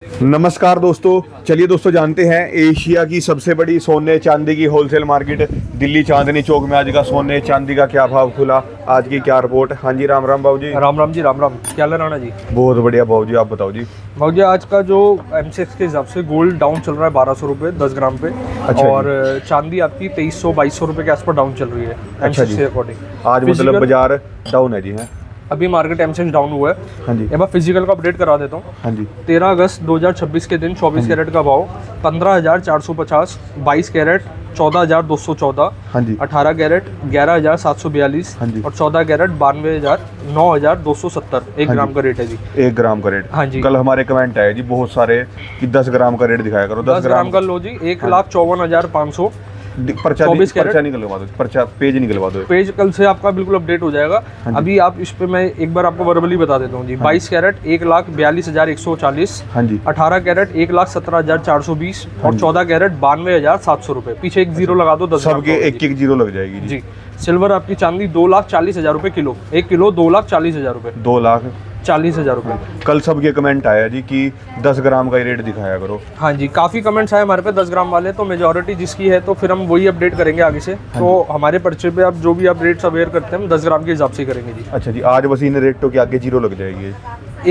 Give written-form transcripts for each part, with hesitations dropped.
नमस्कार दोस्तों, चलिए दोस्तों जानते हैं एशिया की सबसे बड़ी सोने चांदी की होलसेल मार्केट दिल्ली चांदनी चौक में आज का सोने चांदी का क्या भाव खुला, आज की क्या रिपोर्ट। हाँ जी, राम राम बाबू जी। राम राम जी, राम राम। क्या हाल है राणा जी? बहुत बढ़िया बाबू जी, आप बताओ जी। बाबू जी, आज का जो एमसीएक्स के हिसाब से गोल्ड डाउन चल रहा है 1200 रुपये 10 ग्राम पे। अच्छा और चांदी आपकी 2300-2200 रुपये के आसपास डाउन चल रही है एमसीएक्स के अकॉर्डिंग। आज मतलब बाजार डाउन है जी? है अभी मार्केट एमसीएक्स डाउन हुआ है। हाँ जी, एक बार फिजिकल का अपडेट करा देता हूँ। हाँ जी। 13 अगस्त 2026 के दिन 24 कैरेट का भाव 15,450, 22 कैरेट 14,214, हाँ जी, 18 कैरेट 11,742 हाँ जी। और 14 कैरेट 9,270 1 ग्राम का रेट है जी। 1 ग्राम का रेट। हाँ जी। कल हमारे कमेंट आए जी बहुत सारे कि 10 ग्राम का रेट दिखाया करो। 10 ग्राम का लो जी, 1,54,500। पर्चा 24 कैरेट। पर्चा निकलवा दो, पर्चा पेज निकलवा दो। पेज कल से आपका बिल्कुल अपडेट हो जाएगा। हाँ जी। अभी आप इस पे मैं एक बार आपको वर्बली बता देता हूँ जी। 22 कैरेट 1,42,140, हाँ जी, 18 कैरेट 1,17,420 और 14 कैरेट 92,700 रुपये। पीछे एक जीरो लगा दो, 10 ग्राम सबके का एक एक जीरो लग जाएगी जी। जी। सिल्वर आपकी चांदी 2,40,000 रुपये किलो, 1 किलो 2,40,000 रुपये, 2,40,000 रुपये। कल सबके कमेंट आया जी कि 10 ग्राम का ही रेट दिखाया करो। हाँ जी, काफ़ी कमेंट्स आए हमारे पे 10 ग्राम वाले, तो मेजोरिटी जिसकी है तो फिर हम वही अपडेट करेंगे आगे से। तो हमारे पर्चे पे आप जो भी आप रेट्स अवेयर करते हैं हम 10 ग्राम के हिसाब से ही करेंगे जी। अच्छा जी, आज बस इन रेटों के आगे जीरो लग जाएगी।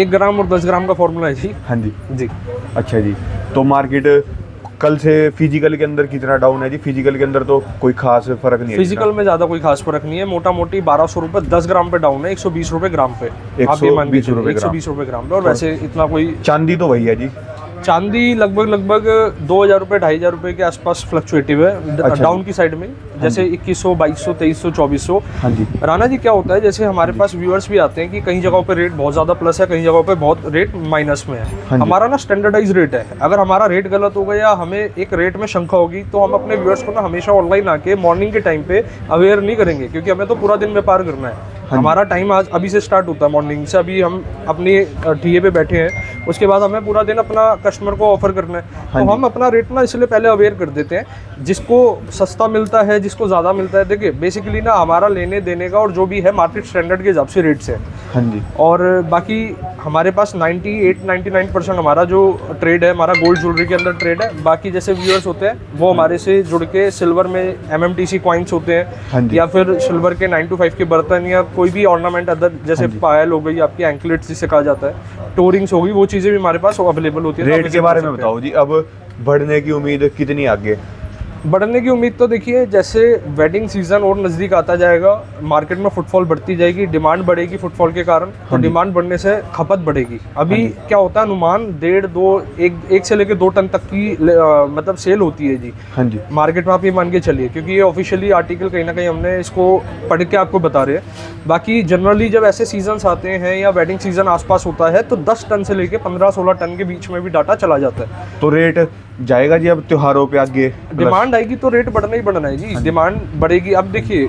1 ग्राम और 10 ग्राम का फॉर्मूला है जी। हाँ जी, जी। अच्छा जी। तो मार्केट कल से फिजिकल के अंदर कितना डाउन है जी? फिजिकल के अंदर तो कोई खास फर्क नहीं है। फिजिकल में ज़्यादा कोई खास फर्क नहीं है। मोटा मोटी 1200 रुपये 10 ग्राम पे डाउन है, 120 रुपये ग्राम पे। आप ये मान के 120 रुपये ग्राम। 120 रुपये ग्राम पे। और वैसे इतना कोई चांदी तो वही है जी। चांदी लगभग 2,000 रुपये 2,500 रुपये के आसपास फ्लक्चुएटिव है। अच्छा डाउन की साइड में जैसे 2100, 2200, 2300, 2400। हाँ जी, राणा जी, क्या होता है जैसे हमारे पास व्यूअर्स भी आते हैं कि कई जगहों पे रेट बहुत ज़्यादा प्लस है, कई जगहों पे बहुत रेट माइनस में हाँ है। जी। हमारा ना स्टैंडर्डाइज रेट है। अगर हमारा रेट गलत हो गया, हमें एक रेट में शंका होगी, तो हम अपने व्यूअर्स को ना हमेशा ऑनलाइन आके मॉर्निंग के टाइम पे अवेयर नहीं करेंगे, क्योंकि हमें तो पूरा दिन व्यापार करना है। हमारा टाइम आज अभी से स्टार्ट होता है, मॉर्निंग से। अभी हम अपनी ठिये पे बैठे हैं, उसके बाद हमें पूरा दिन अपना कस्टमर को ऑफर करना है। तो हम अपना रेट ना इसलिए पहले अवेयर कर देते हैं। जिसको सस्ता मिलता है, जिसको ज़्यादा मिलता है, देखिए बेसिकली ना हमारा लेने देने का और जो भी है मार्केट स्टैंडर्ड के हिसाब से रेट्स है। हाँ जी। और बाकी हमारे पास 98-99% हमारा जो ट्रेड है, हमारा गोल्ड ज्वेलरी के अंदर ट्रेड है। बाकी जैसे व्यूअर्स होते हैं वो हमारे से जुड़ के सिल्वर में MMTC कॉइन्स होते हाँ हैं, जी। या फिर सिल्वर के 9 to 5 के बर्तन, या कोई भी ऑर्नामेंट अदर जैसे पायल हो गई, आपकी एंकलेट्स जिसे कहा जाता है, टोरिंग्स हो गई, वो चीज़ें भी हमारे पास अवेलेबल होती है। रेट के बारे में बताओ जी। अब बढ़ने की उम्मीद कितनी आगे? बढ़ने की उम्मीद तो देखिए, जैसे वेडिंग सीजन और नज़दीक आता जाएगा, मार्केट में फुटफॉल बढ़ती जाएगी, डिमांड बढ़ेगी फुटफॉल के कारण। तो डिमांड बढ़ने से खपत बढ़ेगी। अभी क्या होता है, अनुमान 1.5-2 से लेकर 2 टन तक की मतलब सेल होती है जी। हाँ जी, मार्केट में आप ये मान के चलिए, क्योंकि ये ऑफिशियली आर्टिकल कहीं ना कहीं हमने इसको पढ़ के आपको बता रहे हैं। बाकी जनरली जब ऐसे सीजन्स आते हैं या वेडिंग सीजन आसपास होता है, तो 10 टन से लेकर 15-16 टन के बीच में भी डाटा चला जाता है। तो रेट जाएगा जी अब त्योहारों पे आगे? डिमांड आएगी तो रेट बढ़ना ही बढ़ना है जी। डिमांड बढ़ेगी। अब देखिए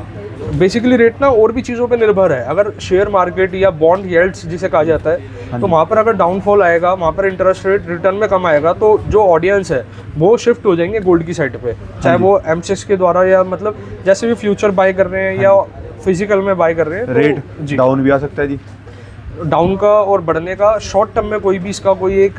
बेसिकली रेट ना और भी चीज़ों पे निर्भर है। अगर शेयर मार्केट या बॉन्ड यील्ड्स जिसे कहा जाता है, तो वहाँ पर अगर डाउनफॉल आएगा, वहाँ पर इंटरेस्ट रेट रिटर्न में कम आएगा, तो जो ऑडियंस है वो शिफ्ट हो जाएंगे गोल्ड की साइड पे। चाहे वो एमसीएक्स के द्वारा या मतलब जैसे भी फ्यूचर बाय कर रहे हैं या फिजिकल में बाय कर रहे हैं, रेट जी डाउन भी आ सकता है जी। डाउन का और बढ़ने का शॉर्ट टर्म में कोई भी इसका कोई एक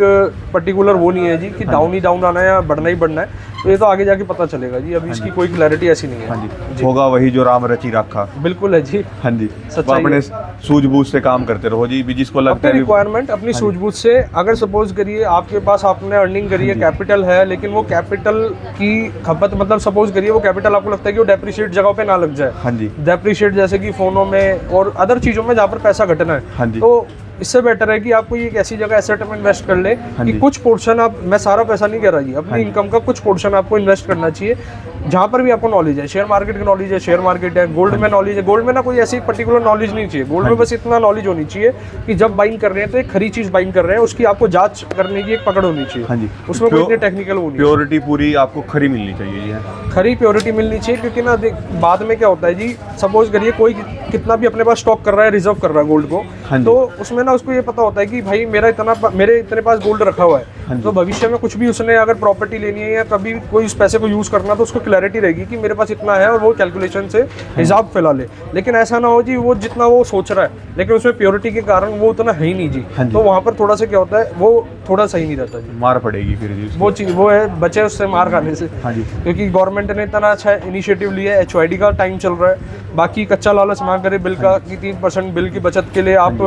पर्टिकुलर वो नहीं है जी कि डाउन ही डाउन आना है या बढ़ना ही बढ़ना है। तो ये तो आगे जाके पता चलेगा जी। अभी इसकी कोई क्लैरिटी ऐसी नहीं है। हाँ जी, होगा वही जो राम रची रखा। बिल्कुल है जी। हाँ जी, सच्चाई अपने सूझबूझ से काम करते रहो जी। भी जिसको लगता अपनी है रिक्वायरमेंट, अपनी सूझबूझ से। अगर सपोज करिए आपके पास आपने अर्निंग करी है, कैपिटल है, लेकिन वो कैपिटल की खपत मतलब सपोज करिए वो कैपिटल आपको लगता है कि वो डेप्रिशिएट जगह पे ना लग जाए। हाँ जी, डेप्रिशिएट जैसे कि फोनों में और अदर चीज़ों में जहाँ पर पैसा घटना है, हाँ जी, तो इससे बेटर है कि आपको एक ऐसी जगह एसेट में इन्वेस्ट कर ले कि कुछ पोर्शन आप, मैं सारा पैसा नहीं कह रहा जी, अपनी इनकम का कुछ पोर्शन आपको इन्वेस्ट करना चाहिए जहाँ पर भी आपको नॉलेज है। शेयर मार्केट की नॉलेज है, शेयर मार्केट है। गोल्ड में नॉलेज है, गोल्ड में ना कोई ऐसी पर्टिकुलर नॉलेज नहीं चाहिए। गोल्ड में बस इतना नॉलेज होनी चाहिए कि जब बाइंग कर रहे हैं तो एक खरी चीज़ बाइंग कर रहे हैं, उसकी आपको जांच करने की एक पकड़ होनी चाहिए। हाँ जी, उसमें कोई इतनी टेक्निकल वो नहीं। प्योरिटी पूरी आपको खरी मिलनी चाहिए जी। खरी प्योरिटी मिलनी चाहिए, क्योंकि ना बाद में क्या होता है जी, सपोज करिए कोई कितना भी अपने पास स्टॉक कर रहा है, रिजर्व कर रहा है गोल्ड को, हाँ जी, तो उसमें ना उसको ये पता होता है कि भाई मेरे इतने पास गोल्ड रखा हुआ है, तो भविष्य में कुछ भी उसने अगर प्रॉपर्टी लेनी है या कभी कोई उस पैसे को यूज़ करना, तो उसको क्लैरिटी रहेगी कि मेरे पास इतना है और वो कैलकुलेशन से हिसाब फैला ले। लेकिन ऐसा ना हो जी वो जितना वो सोच रहा है लेकिन उसमें प्योरिटी के कारण वो उतना है ही नहीं जी। तो वहाँ पर थोड़ा सा क्या होता है, वो थोड़ा सही नहीं रहता जी, मार पड़ेगी फिर जी उसको। वो चीज़ वो है, बचे उससे मार खाने से। हाँ जी। क्योंकि गवर्नमेंट ने इतना अच्छा इनिशिएटिव लिया है, HYD का टाइम चल रहा है। बाकी कच्चा लालच ना करे बिल का कि 3% बिल की बचत के लिए आप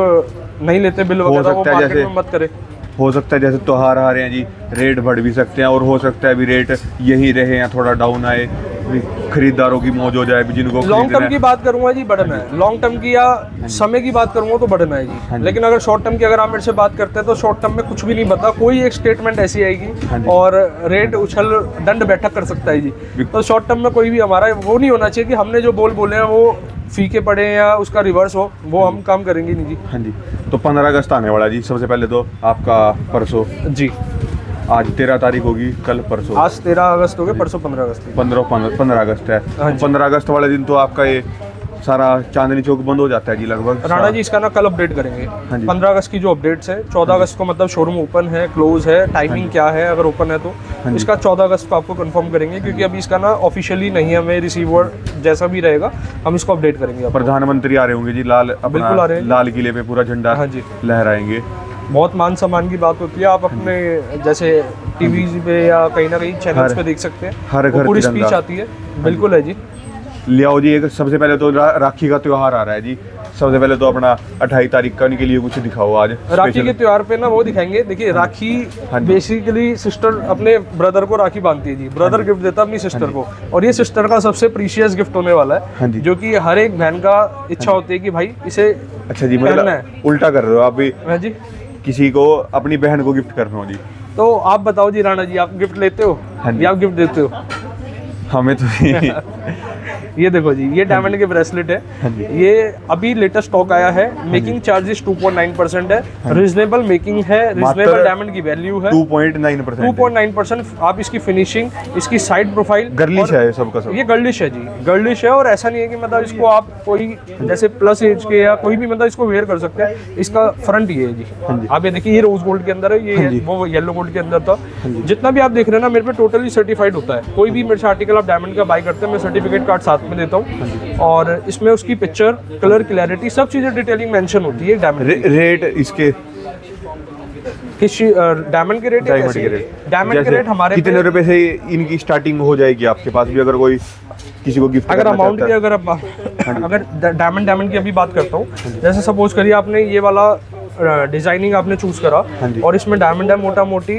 नहीं लेते बिल वगैरह, वो सकता है मार्केट जैसे- में मत करे। हो सकता है जैसे त्योहार आ रहे हैं जी, रेट बढ़ भी सकते हैं, और हो सकता है अभी रेट यही रहे या थोड़ा डाउन आए, खरीदारों की मौज हो जाए जिनको लॉन्ग खरीदना टर्म की है। बात करूंगा जी बढ़ना है, लॉन्ग टर्म की या समय की बात करूंगा तो बढ़ना है जी। लेकिन अगर शॉर्ट टर्म की अगर आप मेरे से बात करते हैं तो शॉर्ट टर्म में कुछ भी नहीं बता, कोई एक स्टेटमेंट ऐसी आएगी और रेट उछल दंड बैठक कर सकता है जी। तो शॉर्ट टर्म में कोई भी हमारा वो नहीं होना चाहिए कि हमने जो बोले हैं वो फीके पड़े हैं या उसका रिवर्स हो, वो हम काम करेंगे नहीं जी। हाँ जी। तो 15 अगस्त आने वाला जी, सबसे पहले तो आपका परसों, जी आज 13 तारीख होगी, कल परसों आज 13 अगस्त हो गए, परसों 15 अगस्त है। 15 अगस्त है। हाँ जी। 15 अगस्त वाले दिन तो आपका ये सारा चांदनी चौक बंद हो जाता है जी लगभग। राणा जी इसका ना कल अपडेट करेंगे। हाँ जी। 15 अगस्त की जो अपडेट्स है, 14 अगस्त को मतलब शोरूम ओपन है क्लोज है, टाइमिंग क्या है अगर ओपन है तो इसका 14 अगस्त को आपको कंफर्म करेंगे, क्योंकि अभी इसका ना ऑफिशियली नहीं है, हमें रिसीवर जैसा भी रहेगा हम इसको अपडेट करेंगे आपको। प्रधानमंत्री आ रहे होंगे जी, बिल्कुल आ रहे हैं। लाल किले पे पूरा झंडा हाँ जी। लहराएंगे। बहुत मान सम्मान की बात होती है, आप अपने जैसे टीवी पे या कहीं ना कहीं चैनल्स पे देख सकते हैं, हर वो घर पूरी तिरंगा। स्पीच आती है। बिल्कुल है जी। लियाओ जी, एक सबसे पहले तो राखी का त्योहार आ रहा है जी, सबसे पहले तो अपना 28 तारीख का उनके लिए कुछ दिखाओ आज राखी स्पेशल। के त्योहार पे ना वो दिखाएंगे। देखिए राखी बेसिकली सिस्टर अपने ब्रदर को राखी बांधती है जी, ब्रदर गिफ्ट देता है अपनी सिस्टर को, और ये सिस्टर का सबसे प्रीशियस गिफ्ट होने वाला हाँ है, जी। जो कि हर एक बहन का इच्छा होती है कि भाई इसे अच्छा जी, पहनना मतलब उल्टा कर रहे हो आप भी, हाँ जी। किसी को अपनी बहन को गिफ्ट करना हो जी। तो आप बताओ जी राणा जी, आप गिफ्ट लेते हो हाँ जी। या आप गिफ्ट देते हो? हमें तो ये देखो जी, ये डायमंड के ब्रेसलेट है, ये अभी लेटेस्ट स्टॉक आया है। मेकिंग चार्जेस 2.9% है, रीजनेबल मेकिंग है, रीजनेबल डायमंड की वैल्यू है 2.9%। 2.9%। आप इसकी फिनिशिंग, इसकी साइड प्रोफाइल, गर्लिश है सबका सब। ये गर्लिश है जी, गर्लिश है। और ऐसा नहीं है कि मतलब इसको आप कोई जैसे प्लस एज के या कोई भी मतलब इसको वेयर कर सकते हैं। इसका फ्रंट ये है जी, आप ये देखिए, ये रोज गोल्ड के अंदर है, ये वो येलो गोल्ड के अंदर था। जितना भी आप देख रहे हैं ना, मेरे पे टोटली सर्टिफाइड होता है। कोई भी मेरे से आर्टिकल आप डायमंड का बाय करते हैं, मैं सर्टिफिकेट कार्ड साथ में देता हूँ, और इसमें उसकी पिक्चर, कलर, क्लैरिटी, सब चीजें डिटेलिंग मेंशन होती है डायमंड। रेट इसके किस डायमंड के रेट? डायमंड के रेट, डायमंड के जैसे रेट हमारे कितने पे- रुपए से इनकी स्टार्टिंग हो जाएगी आपके पास भी, अगर कोई किसी को गिफ्ट अगर करना अमाउंट चाहता की है? अगर आप अगर डायमंड की अभी बात करता हूँ, जैसे सपोज करिए आपने ये वाला डिजाइनिंग आपने चूज करा, और इसमें डायमंड है मोटा मोटी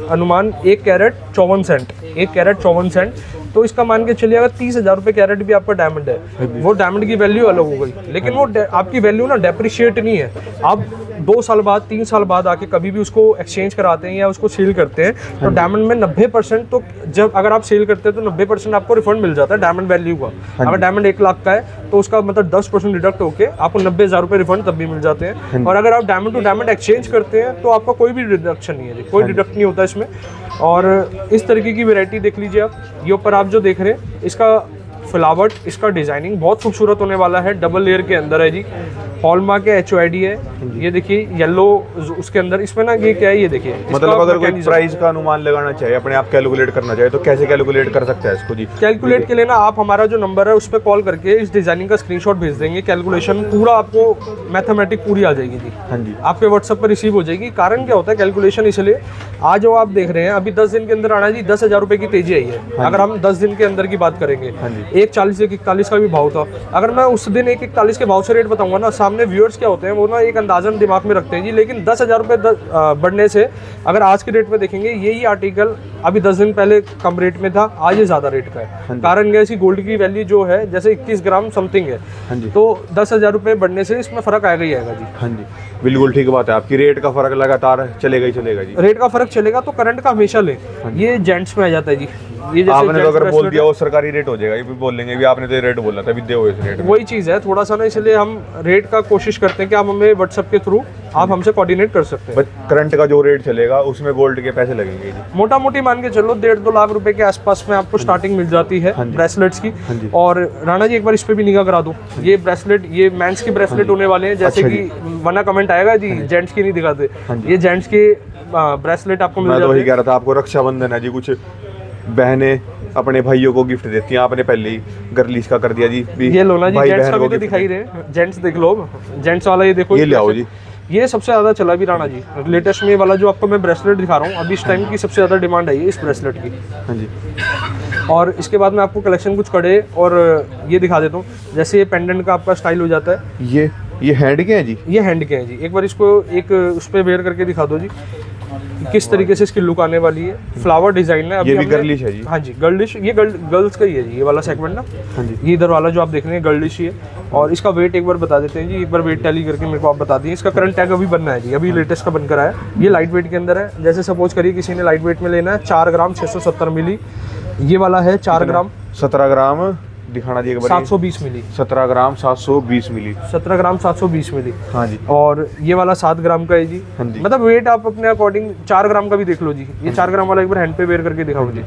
अनुमान 1 कैरेट 54 सेंट, 1 कैरेट 54 सेंट। तो इसका मान के चलिए अगर 30,000 रुपये कैरेट भी आपका डायमंड है, वो डायमंड की वैल्यू अलग हो गई, लेकिन वो आपकी वैल्यू ना डेप्रिशिएट नहीं है। आप 2 साल बाद 3 साल बाद आके कभी भी उसको एक्सचेंज कराते हैं या उसको सेल करते हैं, तो डायमंड में 90%, तो जब अगर आप सेल करते हैं तो 90% आपको रिफंड मिल जाता है डायमंड वैल्यू का। अगर डायमंड 1 लाख का है तो उसका मतलब 10% डिडक्ट होके आपको 90,000 रुपये रिफंड तब भी मिल जाते हैं। और अगर आप डायमंड टू डायमंड एक्सचेंज करते हैं तो आपका कोई भी डिडक्शन नहीं है जी, कोई डिडक्ट नहीं होता इसमें। और इस तरीके की वैरायटी देख लीजिए आप, ये ऊपर आप जो देख रहे हैं, इसका फ्लावर्ट, इसका डिजाइनिंग बहुत खूबसूरत होने वाला है, डबल लेयर के अंदर है जी, हॉलमार्क है, HYD है। ये देखिए येलो उसके अंदर, इसमें ना ये क्या है, ये देखिए, मतलब अगर कोई प्राइस का अनुमान लगाना चाहे, अपने आप कैलकुलेट करना चाहे, तो कैसे कैलकुलेट कर सकता है इसको जी? कैलकुलेट के लिए ना आप हमारा जो नंबर है उस पर कॉल करके इस डिजाइनिंग का स्क्रीनशॉट भेज देंगे, कैलकुलेशन पूरा आपको मैथमेटिक पूरी आ जाएगी जी। हाँ जी। आपके व्हाट्सएप पर रिसीव हो जाएगी। कारण क्या होता है कैलकुलेशन, इसलिए आज जो आप देख रहे हैं अभी 10 दिन के अंदर आना जी, 10,000 रुपये की तेजी आई है। अगर हम 10 दिन के अंदर की बात करेंगे, 1,40 से 41 का भी भाव था, अगर मैं उस दिन 1,41 के भाव से रेट बताऊंगा ना, सामने व्यूअर्स क्या होते हैं वो ना एक अंदाजन दिमाग में रखते हैं जी, लेकिन 10,000 रुपये बढ़ने से अगर आज के रेट में देखेंगे, यही आर्टिकल अभी 10 दिन पहले कम रेट में था, आज ये ज्यादा रेट का है। कारण क्या है, इसी गोल्ड की वैल्यू जो है जैसे 21 ग्राम समथिंग है, तो 10,000 रुपये बढ़ने से इसमें फर्क आएगा ही आएगा जी। हाँ जी, बिल्कुल ठीक बात है आपकी। रेट का फर्क लगातार चलेगा ही चलेगा जी। रेट का फर्क चलेगा तो करंट का हमेशा ले, ये जेंट्स में आ जाता है जी। ये जैसे आपने तो जेंट्स अगर बोल ब्रेसलेट दिया वो सरकारी रेट हो जाएगा, ये भी बोल लेंगे भी आपने तो रेट बोला था, भी दे इस रेट में। वही चीज़ है, थोड़ा सा ना, इसलिए हम रेट का कोशिश करते हैं कि आप हमें व्हाट्सएप के थ्रू आप हमसे कोऑर्डिनेट कर सकते हैं। बट करंट का जो रेट चलेगा उसमें गोल्ड के पैसे लगेंगे जी। मोटा मोटी मान के चलो 1.5-2 लाख रुपए के आसपास में आपको स्टार्टिंग मिल जाती है ब्रेसलेट्स की। और राणा जी एक बार इस पे भी निगाह करा दो, ये ब्रेसलेट, ये मेंस की ब्रेसलेट होने वाले हैं, जैसे कि वरना कमेंट आएगा जी जेंट्स की नहीं दिखाते, ये जेंट्स के ब्रेसलेट आपको मिल मैं तो जाते वही हैं। कह रहा था, आपको रक्षाबंधन है जी, कुछ बहनें अपने भाइयों को गिफ्ट देती हैं, आपने पहले ही गर्लिश का कर दिया जी भी, ये लो ना जी, भाई जेंट्स बहन का को भी तो gift दिखाई रहे, जेंट्स देख लो, जेंट्स वाला ये देखो, ये ले आओ जी। ये सबसे ज़्यादा चला भी राणा जी, लेटेस्ट में ये वाला जो आपको मैं ब्रेसलेट दिखा रहा हूँ, अभी इस टाइम की सबसे ज़्यादा डिमांड है ये इस ब्रेसलेट की। हाँ जी, और इसके बाद मैं आपको कलेक्शन कुछ कड़े और ये दिखा देता हूँ, जैसे ये पेंडेंट का आपका स्टाइल हो जाता है। ये हैंड के हैं जी? ये हैंड के हैं जी, एक बार इसको एक उस पर वेयर करके दिखा दो जी, किस तरीके से इसकी लुक आने वाली है। फ्लावर डिजाइन है, अभी ये भी हमने- गर्लिश है जी? हाँ जी, गर्लिश, ये गर्ल्स का ही है जी, ये वाला सेगमेंट ना। हाँ जी, ये इधर वाला जो आप देख रहे हैं गर्लिश ही है। और इसका वेट एक बार बता देते हैं जी, एक बार वेट टैली करके मेरे को आप बता दिए। इसका करंट टैग अभी बनना है जी, अभी लेटेस्ट का बनकर आया। ये लाइट वेट के अंदर है, जैसे सपोज करिए किसी ने लाइट वेट में लेना है 4 ग्राम 670 मिली, ये वाला है 4 ग्राम 17 ग्राम दिखाना जी एक बार। 720 मिली, 17 ग्राम 720 मिली। 17 ग्राम 720 मिली। हाँ जी, और ये वाला 7 ग्राम का है जी। हाँ जी। मतलब वेट आप अपने अकॉर्डिंग 4 ग्राम का भी देख लो जी, ये 4 ग्राम वाला एक बार हैंड पे वेयर करके दिखाओ जी।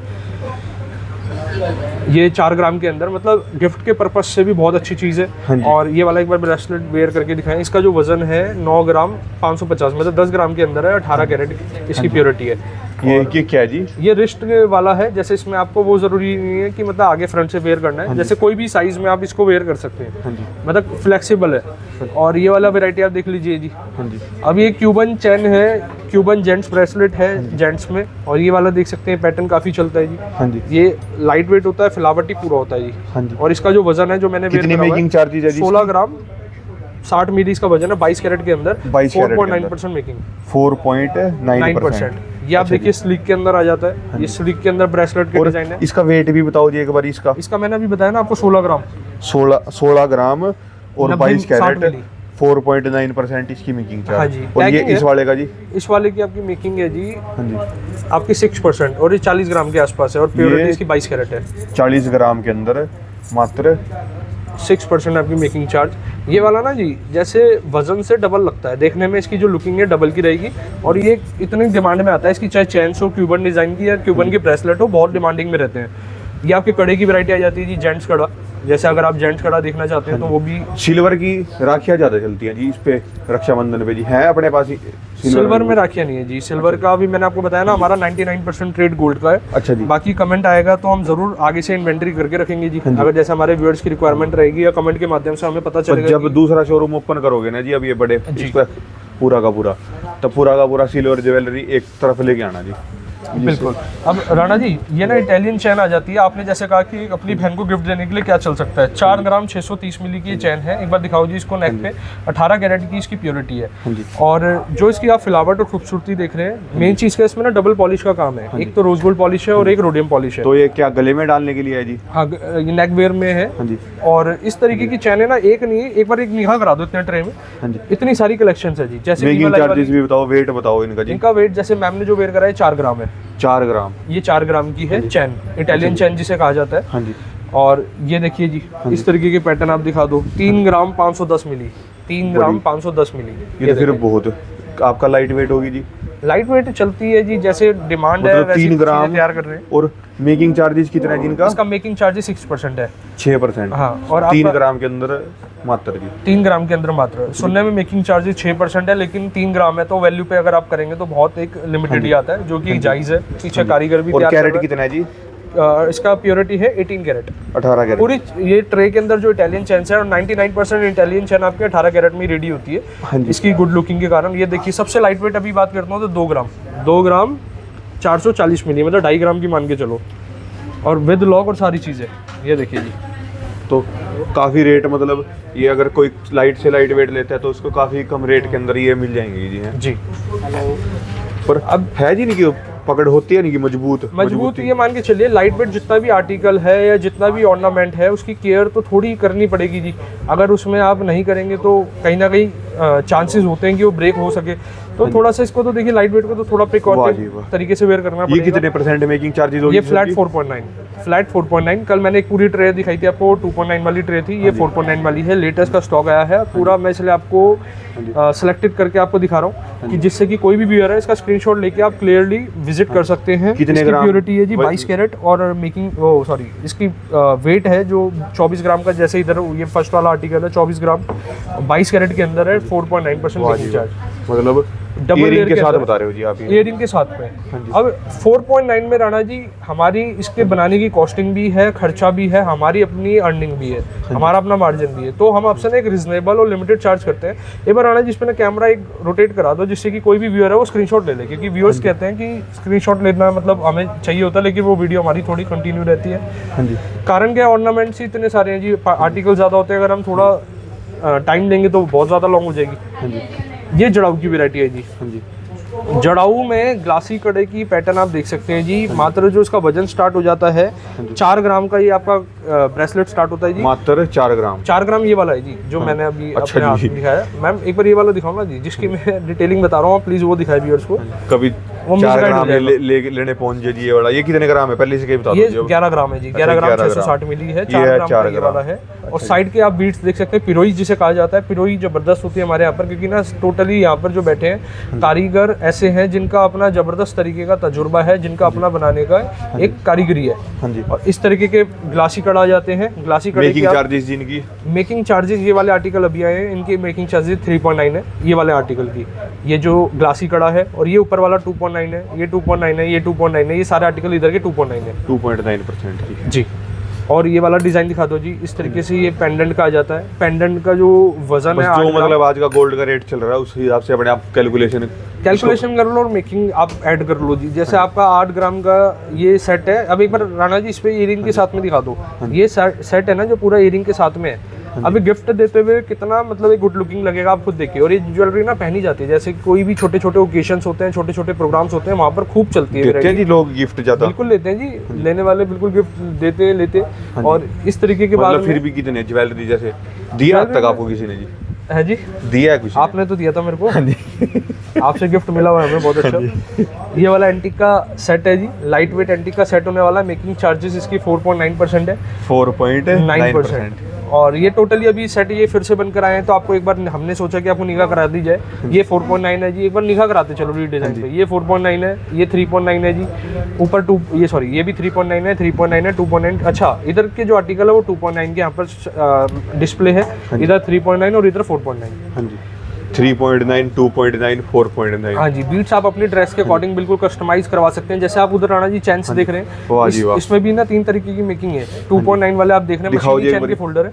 ये 4 ग्राम के अंदर, मतलब गिफ्ट के पर्पज से भी बहुत अच्छी चीज़ हाँ है। जी। और ये वाला एक बार ब्रेसलेट वेयर करके दिखाएं, इसका जो वजन है 9 ग्राम 550, मतलब 10 ग्राम के अंदर है, 18 कैरेट इसकी प्योरिटी है। ये क्या है जी? ये रिस्ट वाला है, जैसे इसमें आपको वो जरूरी नहीं है कि मतलब आगे फ्रंट से वेयर करना है, जैसे कोई भी साइज में आप इसको वेयर कर सकते हैं। हाँ जी, मतलब फ्लेक्सिबल है। और ये वाला वैरायटी आप देख लीजिए जी। हाँ जी, अब ये क्यूबन चैन है, क्यूबन जेंट्स ब्रेसलेट है जेंट्स में, और ये वाला देख सकते हैं पैटर्न काफ़ी चलता है जी। हाँ जी, ये लाइट वेट होता है, फिलावटी पूरा होता है जी। हाँ जी। और इसका जो वजन है जो मैंने कितनी मेकिंग चार्जेज है जी? 16 ग्राम 60 मिली इसका वजन है, 22 कैरेट के अंदर, 22 कैरेट के 4.9% मेकिंग, 4.9%। ये आप देखिए स्लिक के अंदर आ जाता है। ये स्लिक के अंदर ब्रेसलेट के और डिजाइन है। इसका वेट भी बताओ जी एक बार इसका। इसका मैंने अभी बताया ना आपको 16 ग्राम 16 ग्राम और 22 60 कैरेट, मिली। 4.9% इसकी मेकिंग चार्ज। हाँ जी, और ये packing इस है। वाले का जी? इस वाले की आपकी मेकिंग है जी हाँ जी, आपकी 6% और ये 40 ग्राम के आसपास है, और प्योरिटी ये- इसकी 22 कैरेट है। 40 ग्राम के अंदर मात्र 6% आपकी मेकिंग चार्ज। ये वाला ना जी जैसे वजन से डबल लगता है, देखने में इसकी जो लुकिंग है डबल की रहेगी। और ये इतनी डिमांड में आता है, इसकी चाहे चेन्स हो क्यूबन डिज़ाइन की या क्यूबन की ब्रेसलेट हो, बहुत डिमांडिंग में रहते हैं। ये आपके कड़े की वैरायटी आ जाती है जी, जेंट्स कड़ा, जैसे अगर आप जेंट्स कड़ा देखना चाहते हैं तो वो भी सिल्वर की राखियाँ ज़्यादा चलती हैं जी इस पे, रक्षाबंधन पे जी है अपने पास ही सिल्वर में राखियाँ नहीं है जी। सिल्वर का भी मैंने आपको बताया ना, हमारा 99% ट्रेड गोल्ड का है। अच्छा जी, बाकी कमेंट आएगा तो हम जरूर आगे से इन्वेंटरी करके रखेंगे जी, अगर जैसे हमारे व्यूअर्स की रिक्वायरमेंट रहेगी या कमेंट के माध्यम से हमें पता तो चलेगा जब दूसरा शोरूम ओपन करोगे ना जी, अब ये बड़े इस पे पूरा का पूरा, तो पूरा का पूरा सिल्वर ज्वेलरी एक तरफ लेके आना जी। बिल्कुल। अब राणा जी ये ना इटालियन चैन आ जाती है, आपने जैसे कहा कि अपनी बहन को गिफ्ट देने के लिए क्या चल सकता है। 4 ग्राम 630 मिली की ये चैन है, एक बार दिखाओ जी इसको नेक पे। 18 कैरेट की इसकी प्योरिटी है। हाँ जी, और जो इसकी आप फिलावट और खूबसूरती देख रहे हैं, मेन चीज़ का इसमें ना डबल पॉलिश का काम है, एक तो रोज गोल्ड पॉलिश है और एक रोडियम पॉलिश है। तो ये क्या गले में डालने के लिए है जी? हाँ, ये नेक वेयर में है। हाँ जी, और इस तरीके की चैन है ना, एक नहीं है, एक बार एक निगाह करा दो इतने ट्रे में, हाँ जी। इतनी सारी कलेक्शन है जी। जैसे मेकिंग चार्जेस भी बताओ, वेट बताओ इनका जी। इनका वेट जैसे मैम ने जो वेयर करा है 4 ग्राम है। 4 ग्राम, ये 4 ग्राम की है चैन, इटालियन चैन जिसे कहा जाता है। हाँ जी, और ये देखिए जी, इस तरीके के पैटर्न आप दिखा दो। 3 ग्राम 510 मिली, 3 ग्राम 510 मिली। ये तो फिर बहुत आपका लाइट वेट होगी जी। लाइट वेट चलती है जी, जैसे डिमांड है मतलब वैसे 3 ग्राम तैयार कर रहे हैं। और मेकिंग चार्जेस कितना है जिनका? इसका मेकिंग चार्जेस 6% है। 6%। हाँ, और 3 आपका ग्राम के अंदर मात्र जी। 3 ग्राम के अंदर मात्र। सुनने में मेकिंग चार्जेस 6% है, लेकिन 3 ग्राम है तो वैल्यू पे अगर आप करेंगे तो बहुत एक लिमिटेड ही आता है, जो कि जायज़ है। पीछे कारीगर भी और तैयार कर कैरेट रहा कितना है जी? है। इसका प्योरिटी है 18 कैरेट। 18 कैरेट। पूरी ये ट्रे के अंदर जो इटालियन चैन है, और 99% इटालियन चैन आपके 18 कैरेट में रेडी होती है। हाँ जी, इसकी गुड लुकिंग के कारण। ये देखिए सबसे लाइट वेट अभी बात करता हूँ तो 2 ग्राम 440 मिली, मतलब 2.5 ग्राम की मान के चलो, और विद लॉक और सारी चीज़ें। ये देखिए जी, तो काफ़ी रेट, मतलब ये अगर कोई लाइट से लाइट वेट लेता है तो उसको काफ़ी कम रेट के अंदर ये मिल जाएंगे जी। हैं जी पर अब है जी नहीं कि पकड़ होती है नहीं कि मजबूत मजबूत ये मान के चलिए, लाइट वेट जितना भी आर्टिकल है या जितना भी ऑर्नामेंट है उसकी केयर तो थोड़ी करनी पड़ेगी जी। अगर उसमें आप नहीं करेंगे तो कहीं ना कहीं चांसेस होते हैं कि वो ब्रेक हो सके। तो थोड़ा सा इसको तो देखिए, लाइट वेट को तो थोड़ा वाह जी प्रिकॉशन वाह। तरीके से वेयर करना ये पड़ेगा। कितने परसेंट मेकिंग चार्जेस होगी? ये फ्लैट 4.9। कल मैंने एक पूरी ट्रे दिखाई थी आपको, 2.9 वाली ट्रे थी, ये 4.9 वाली है। लेटेस्ट का स्टॉक आया है पूरा, मैं इसलिए आपको सेलेक्टेड करके आपको दिखा रहा हूँ कि जिससे कि कोई भी व्यूअर है इसका स्क्रीनशॉट लेके आप क्लियरली विजिट कर सकते हैं। कितने इसकी ग्राम? प्योरिटी है जी 22 कैरेट, और मेकिंग सॉरी इसकी वेट है जो 24 ग्राम का, जैसे इधर ये फर्स्ट वाला आर्टिकल है 24 ग्राम 22 कैरेट के अंदर है, 4.9% मेकिंग चार्ज। मतलब डबल ईयरिंग लेयर के साथ बता रहे हो जी आप ये? ईयरिंग के साथ में। हाँ जी। अब 4.9 में राणा जी हमारी इसके बनाने की कॉस्टिंग भी है, खर्चा भी है, हमारी अपनी अर्निंग भी है, हमारा अपना मार्जिन भी है। तो हम आपसे ना एक रिजनेबल और लिमिटेड चार्ज करते हैं। एक बार राणा जी इस पे ना कैमरा एक रोटेट करा दो, जिससे कि कोई भी व्यूअर है वो स्क्रीनशॉट ले ले, क्योंकि व्यूअर्स कहते हैं कि स्क्रीनशॉट लेना मतलब हमें चाहिए होता है, लेकिन वो वीडियो हमारी थोड़ी कंटिन्यू रहती है। हाँ जी। कारण क्या है, ऑर्नामेंट्स ही इतने सारे हैं जी, आर्टिकल ज़्यादा होते हैं, अगर हम थोड़ा टाइम देंगे तो बहुत ज़्यादा लॉन्ग हो जाएगी। हाँ जी। ये जड़ाऊ की वैरायटी है जी। हाँ जी। जड़ाऊ में ग्लासी कड़े की पैटर्न आप देख सकते हैं जी। मात्र जो इसका वजन स्टार्ट हो जाता है 4 ग्राम का, ये आपका ब्रेसलेट स्टार्ट होता है जी। मात्र 4 ग्राम? 4 ग्राम ये वाला है जी, जो मैंने अभी अपने हाथ में दिखाया। मैम एक बार ये वाला दिखाऊंगा जी, जिसकी मैं डिटेलिंग बता रहा हूँ, प्लीज वो दिखाए व्यूअर्स को। कभी वो 4 ग्राम लेने पहुंच जी। ये वाला ये कितने ग्राम है पहले से कहीं बता दो? ये 11 ग्राम है जी। 11 ग्राम 660 मिली है। 4 ग्राम का ये वाला है। और साइड के आप बीट्स देख सकते हैं, पिरोई जिसे कहा जाता है। पिरोई जबरदस्त होती है हमारे यहाँ पर, क्योंकि ना टोटली यहाँ पर जो बैठे हैं कारीगर ऐसे हैं जिनका अपना जबरदस्त तरीके का तजुर्बा है, जिनका अपना बनाने का एक कारीगरी है। हाँ जी। और इस तरीके के ग्लासी कड़ा आ जाते हैं। ग्लासी कड़े मेकिंग चार्जेस जिनकी? मेकिंग चार्जेस ये वाले आर्टिकल अभी आए हैं, इनकी मेकिंग चार्जेस 3.9 है ये वाले आर्टिकल की। ये जो ग्लासी कड़ा है, और ये ऊपर वाला 2.9 है, ये 2.9 है, ये 2.9 है, ये सारे आर्टिकल इधर के 2.9 है। 2.9% की जी। और ये वाला डिजाइन दिखा दो जी। इस तरीके से ये पेंडेंट का आ जाता है। पेंडेंट का जो वजन है, जो मतलब आज का गोल्ड का रेट चल रहा है उस हिसाब से अपने आप कैलकुलेशन कर लो और मेकिंग आप ऐड कर लो जी। जैसे आपका 8 ग्राम का ये सेट है। अब एक बार राणा जी इस पे ईयरिंग के साथ में दिखा दो। ये सेट है ना जो पूरा ईयरिंग के साथ में है। अभी गिफ्ट देते हुए कितना मतलब एक गुड लुकिंग लगेगा, आप खुद देखिए। और ये ज्वेलरी ना पहनी जाती है, जैसे कोई भी छोटे छोटे ओकेशंस होते हैं, छोटे छोटे प्रोग्राम्स होते हैं, वहाँ पर खूब चलती है। देते हैं जी लोग गिफ्ट ज्यादा? बिल्कुल लेते हैं जी, लेने वाले बिल्कुल गिफ्ट लेते। और इस तरीके के बाद फिर भी कितने ज्वेलरी जैसे दिया अब तक आपको किसी ने जी? है जी, दिया है कुछ? आपने तो दिया था मेरे को। आपसे गिफ्ट मिला हुआ है हमें, बहुत अच्छा। ये वाला एंटीक का सेट है जी, लाइट वेट एंटीक का सेट होने वाला है। मेकिंग चार्जेस इसकी 4.9% है। 4.9%। और ये टोटली अभी सेट ये फिर से बनकर आए हैं, तो आपको एक बार हमने सोचा कि आपको निगाह करा दी जाए। ये 4.9 है जी, एक बार निगाह कराते चलो रीडिजाइन पे। ये 4.9 है, ये 3.9 है जी। ऊपर ये भी 3.9 है, 3.9 है, 2.9। अच्छा, इधर के जो आर्टिकल है वो 2.9 के यहाँ पर डिस्प्ले है, इधर 3.9 और इधर 4.9। हाँ जी। 3.9, 2.9, 4.9। हाँ जी। बीट्स आप अपनी ड्रेस के अकॉर्डिंग बिल्कुल कस्टमाइज करवा सकते हैं। जैसे आप उधर राणा जी चैन से देख रहे हैं, इसमें भी ना 3 तरीके की मेकिंग है। 2.9 वाले आप देख रहे हैं, मशीनी चैन के फोल्डर है।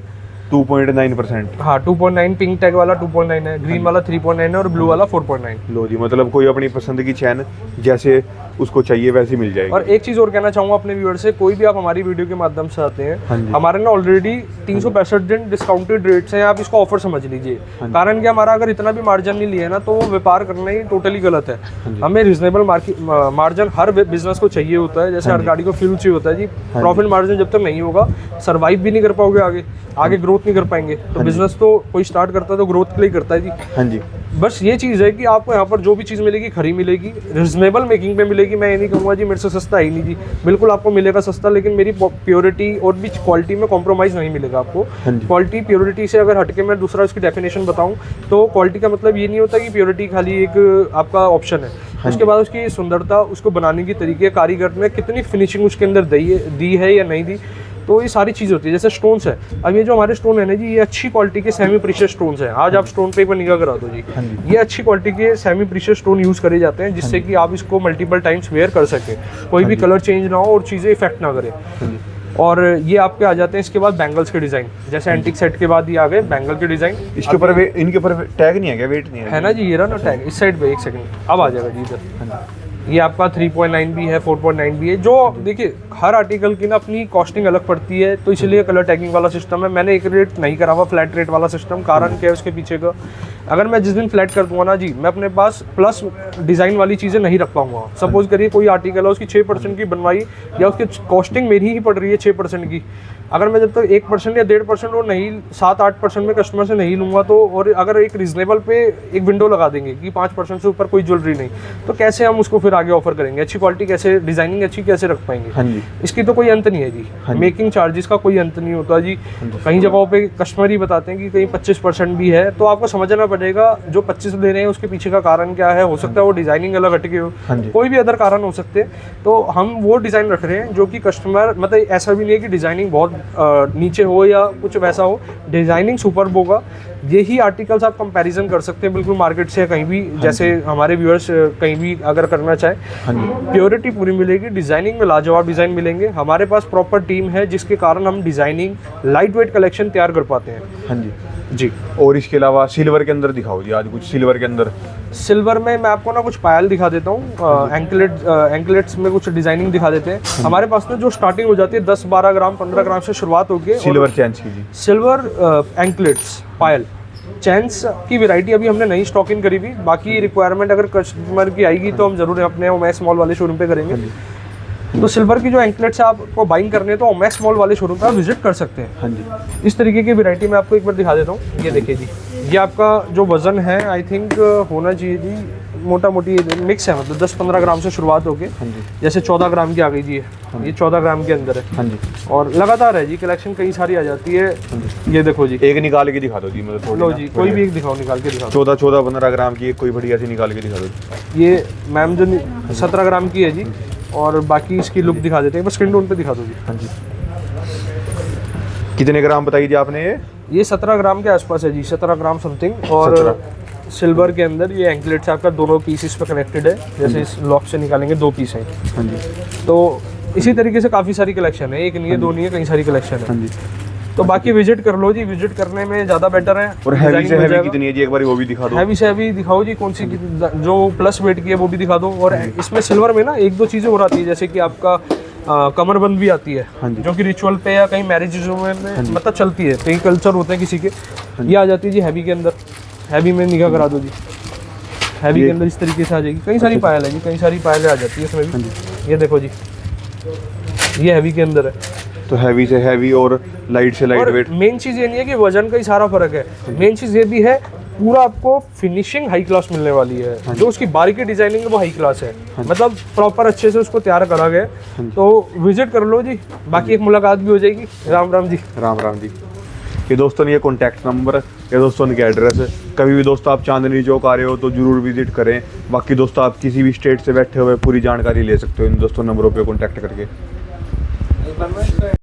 2.9%। हाँ, 2.9 पिंक टैग वाला 2.9 है, ग्रीन वाला 3.9 है और ब्लू वाला 4.9। लो जी, मतलब कोई अपनी पसंद की चैन जैसे उसको चाहिए वैसी मिल जाएगी। और एक चीज और कहना चाहूंगा अपने व्यूअर से, कोई भी आप हमारी वीडियो के माध्यम से आते हैं, हमारे ना ऑलरेडी 365 दिन डिस्काउंटेड रेट्स हैं, आप इसको ऑफर समझ लीजिए। कारण कि हमारा अगर इतना भी मार्जिन नहीं लिया ना, तो वो व्यापार करना ही टोटली गलत है। हमें रीजनेबल मार्जिन हर बिजनेस को चाहिए होता है, जैसे हर गाड़ी को फ्यूल चाहिए होता है जी। प्रॉफिट मार्जिन जब तक नहीं होगा, सर्वाइव भी नहीं कर पाओगे, आगे ग्रोथ नहीं कर पाएंगे। तो बिजनेस तो कोई स्टार्ट करता है तो ग्रोथ के लिए करता है जी। हाँ जी। बस ये चीज़ है कि आपको यहाँ पर जो भी चीज़ मिलेगी खरी मिलेगी, रिजनेबल मेकिंग पे मिलेगी। मैं ये नहीं कहूँगा जी मेरे से सस्ता ही नहीं जी, बिल्कुल आपको मिलेगा सस्ता, लेकिन मेरी प्योरिटी और भी क्वालिटी में कॉम्प्रोमाइज़ नहीं मिलेगा आपको। क्वालिटी प्योरिटी से अगर हटके मैं दूसरा उसकी डेफिनेशन बताऊँ, तो क्वालिटी का मतलब ये नहीं होता कि प्योरिटी खाली एक आपका ऑप्शन है। उसके बाद उसकी सुंदरता, उसको बनाने की तरीके, कारीगर ने कितनी फिनिशिंग उसके अंदर दी है या नहीं दी, तो ये सारी चीज़ होती है। जैसे स्टोन्स है, अब ये जो हमारे स्टोन है ना जी, ये अच्छी क्वालिटी के सेमी प्रीशियस स्टोन्स हैं। आज आप स्टोन पे एक बार निगाह करा दो जी, ये अच्छी क्वालिटी के सेमी प्रीशियस स्टोन यूज़ करे जाते हैं, जिससे कि आप इसको मल्टीपल टाइम्स वेयर कर सकें, कोई भी कलर चेंज ना हो और चीज़ें इफेक्ट ना करें। और ये आपके आ जाते हैं इसके बाद बैंगल्स के डिज़ाइन, जैसे एंटीक सेट के बाद ये आ गए बैंगल के डिज़ाइन। इसके ऊपर इनके ऊपर टैग नहीं है क्या? वेट नहीं है ना जी, ये रहा ना टैग इस साइड पे, एक सेकंड अब आ जाएगा जी इधर। ये आपका 3.9 भी है, 4.9 भी है। जो देखिए हर आर्टिकल की ना अपनी कॉस्टिंग अलग पड़ती है, तो इसलिए कलर टैगिंग वाला सिस्टम है। मैंने एक रेट नहीं करा हुआ फ्लैट रेट वाला सिस्टम। कारण क्या है उसके पीछे का, अगर मैं जिस दिन फ्लैट कर दूंगा ना जी, मैं अपने पास प्लस डिज़ाइन वाली चीज़ें नहीं रख पाऊंगा। सपोज करिए कोई आर्टिकल है, उसकी 6% की बनवाई या उसकी कॉस्टिंग मेरी ही पड़ रही है 6% की, अगर मैं जब तक 1% या 1.5% और नहीं 7-8% में कस्टमर से नहीं लूँगा, तो और अगर एक रीजनेबल पे एक विंडो लगा देंगे कि 5% से ऊपर कोई ज्वेलरी नहीं, तो कैसे हम उसको फिर आगे ऑफर करेंगे? अच्छी क्वालिटी कैसे, डिजाइनिंग अच्छी कैसे रख पाएंगे? हाँ जी। इसकी तो कोई अंत नहीं है जी। मेकिंग चार्जेस का कोई अंत नहीं होता जी। कई जगहों पे कस्टमर ही बताते हैं कि कहीं 25% भी है, तो आपको समझना पड़ेगा जो 25 दे रहे हैं उसके पीछे का कारण क्या है। हो सकता है वो डिजाइनिंग अलग हटके हो, कोई भी अदर कारण हो सकते हैं। तो हम वो डिज़ाइन रख रहे हैं जो कि कस्टमर, मतलब ऐसा भी नहीं है कि डिजाइनिंग बहुत नीचे हो या कुछ वैसा हो, डिज़ाइनिंग सुपर्ब होगा। यही आर्टिकल्स आप कंपैरिजन कर सकते हैं बिल्कुल मार्केट से कहीं भी, जैसे हमारे व्यूअर्स कहीं भी अगर करना चाहे। हाँ जी, प्योरिटी पूरी मिलेगी, डिज़ाइनिंग में लाजवाब डिज़ाइन मिलेंगे। हमारे पास प्रॉपर टीम है जिसके कारण हम डिज़ाइनिंग लाइट वेट कलेक्शन तैयार कर पाते हैं। हाँ जी जी। और इसके अलावा सिल्वर के अंदर दिखाओ जी, आज कुछ सिल्वर के अंदर। सिल्वर में मैं आपको ना कुछ पायल दिखा देता हूँ, एंकलेट्स में कुछ डिजाइनिंग दिखा देते हैं। हमारे पास ना जो स्टार्टिंग हो जाती है 10-12 ग्राम 15 ग्राम से शुरुआत होगी। सिल्वर चेन्स की जी, सिल्वर एंकलेट्स पायल चैन्स की वैरायटी अभी हमने नई स्टॉक इन करी हुई। बाकी रिक्वायरमेंट अगर कस्टमर की आएगी तो हम जरूर अपने ओमैक्स मॉल वाले शोरूम पे करेंगे। तो सिल्वर की जो एंकलेट्स है आपको बाइंग करने हैं तो ओमैक्स मॉल वाले शोरूम पे आप विजिट कर सकते हैं। हाँ जी, इस तरीके की वैरायटी मैं आपको एक बार दिखा देता हूँ। ये देखिए जी, ये आपका जो वज़न है आई थिंक होना चाहिए जी, मोटा मोटी मिक्स है, मतलब 10-15 ग्राम से शुरुआत होके हाँ जी, जैसे 14 ग्राम की आ गई जी, ये 14 ग्राम के अंदर है। हाँ जी, और लगातार है जी, कलेक्शन कई सारी आ जाती है। ये देखो जी, एक निकाल के दिखा दो जी, मतलब थोड़ी लो ना, जी, कोई भी एक दिखाओ, निकाल के दिखाओ। 14-15 ग्राम की एक कोई बढ़िया सी निकाल के दिखा दो। ये मैम जो 17 ग्राम की है जी, और बाकी इसकी लुक दिखा देते हैं, बस स्क्रीन टोन पे दिखा दो जी। हाँ जी, कितने ग्राम बताइए जी आपने ये 17 ग्राम के आसपास है जी, 17 ग्राम समथिंग। और 17। सिल्वर के अंदर ये एंकलेट्स आपका दोनों पीस इस पे कनेक्टेड है, जैसे इस लॉक से निकालेंगे 2 पीस हैं। हाँ जी, तो इसी तरीके से काफ़ी सारी कलेक्शन है, एक नहीं है, 2 नहीं है, कई सारी कलेक्शन है। हाँ जी। तो बाकी विजिट कर लो जी, विजिट करने में ज़्यादा बेटर है। और हैवी से हैवी कितनी है जी, एक बार वो भी दिखा दो। हैवी से हैवी दिखाओ जी, कौन सी जो प्लस वेट की है वो भी दिखा दो। और इसमें सिल्वर में ना 1-2 चीज़ें और आती है, जैसे कि आपका कमरबंद भी आती है, हाँ जी, जो कि रिचुअल पे या कहीं मैरिजेजों में मतलब चलती है, कई कल्चर होते हैं किसी के। ये आ जाती है जी हैवी के अंदर, हैवी में निगाह करा दो जी, हैवी के अंदर इस तरीके से आ जाएगी। कई सारी पायल है जी, कई सारी पायलें आ जाती है इसमें भी। ये देखो जी, ये हैवी के अंदर है। तो हैवी से हैवी और लाइट से लाइट और वेट। मेन चीज़ ये नहीं है कि वजन का ही सारा फर्क है, मेन चीज़ ये भी है पूरा आपको फिनिशिंग हाई क्लास मिलने वाली है। जो उसकी बारीकी डिजाइनिंग है वो हाई क्लास है, मतलब प्रॉपर अच्छे से उसको तैयार करा गया है। तो विजिट कर लो जी, बाकी एक मुलाकात भी हो जाएगी। राम राम जी। राम राम जी। ये दोस्तों ने ये कॉन्टैक्ट नंबर, ये दोस्तों इनके एड्रेस है। कभी भी दोस्तों आप चांदनी चौक आ रहे हो तो जरूर विजिट करें। बाकी दोस्तों आप किसी भी स्टेट से बैठे हुए पूरी जानकारी ले सकते हो इन दोस्तों नंबरों पे कॉन्टैक्ट करके।